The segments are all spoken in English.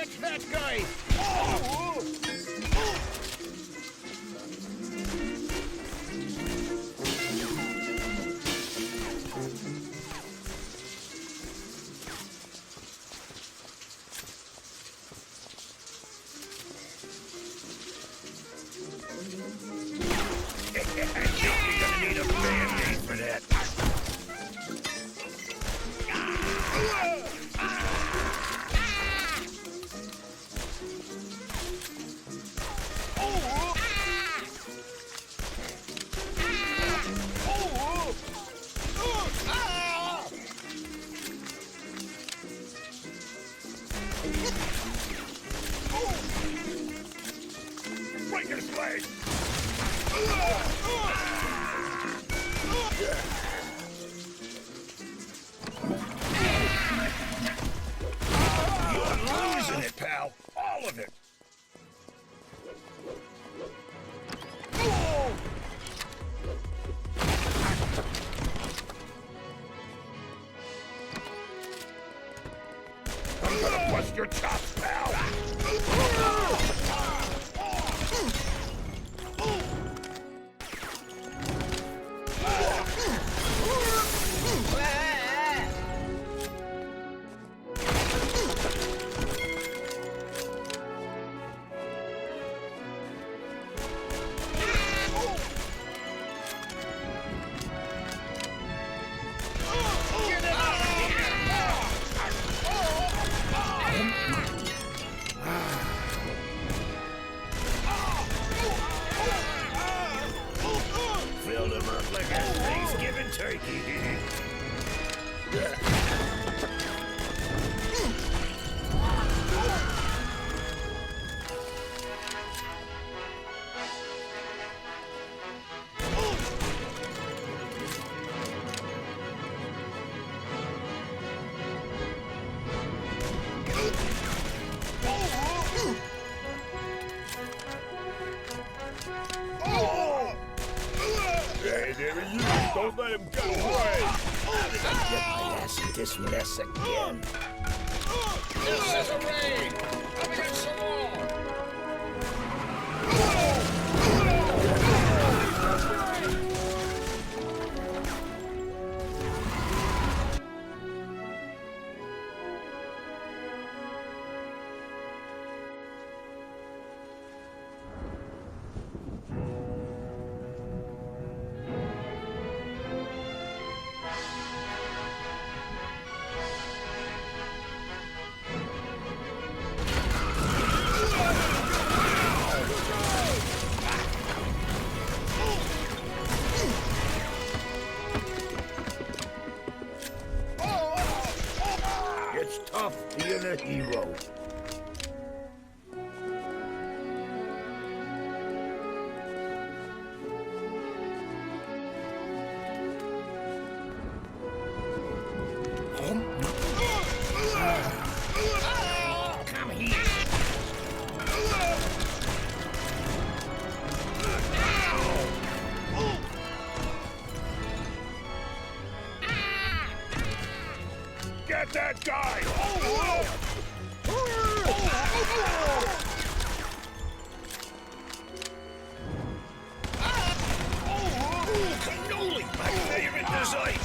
Catch that guy! Oh! You're gonna need a band-aid for that. Break his leg! You're losing it, pal. All of it. I'm gonna bust your chops, pal. Filled him up like a Thanksgiving turkey. Hey, there he is. Don't let him get away. How did I get my ass in this mess again? This is a raid. Come get some more. It's tough being a hero. Come here. Get that guy! Cannoli! My favorite dessert!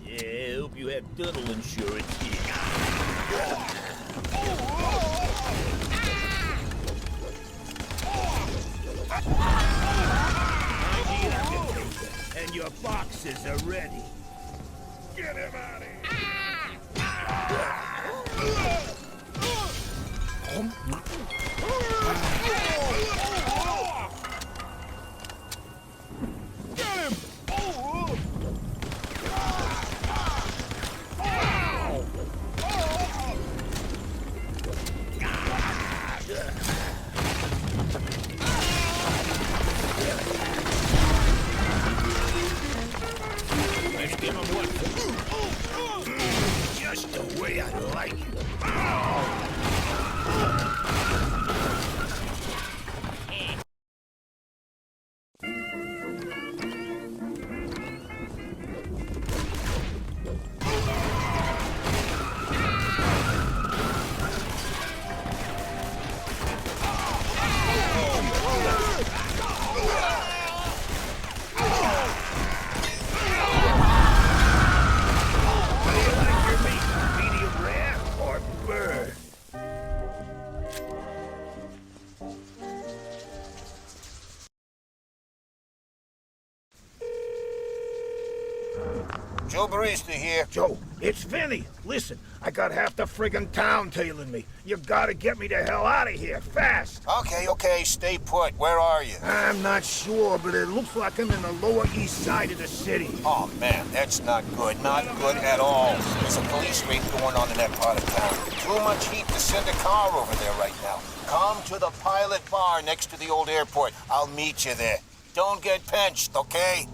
Yeah, hope you have dental insurance here. And your boxes are ready. Get him out of here! Get him! Let's give him one. Just the way I like it. Joe Barista here. Joe, it's Vinny. Listen, I got half the friggin' town tailing me. You gotta get me the hell out of here, fast. Okay, stay put. Where are you? I'm not sure, but it looks like I'm in the Lower East Side of the city. Oh, man, that's not good. Not good at all. There's a police raid going on in that part of town. Too much heat to send a car over there right now. Come to the Pilot Bar next to the old airport. I'll meet you there. Don't get pinched, okay?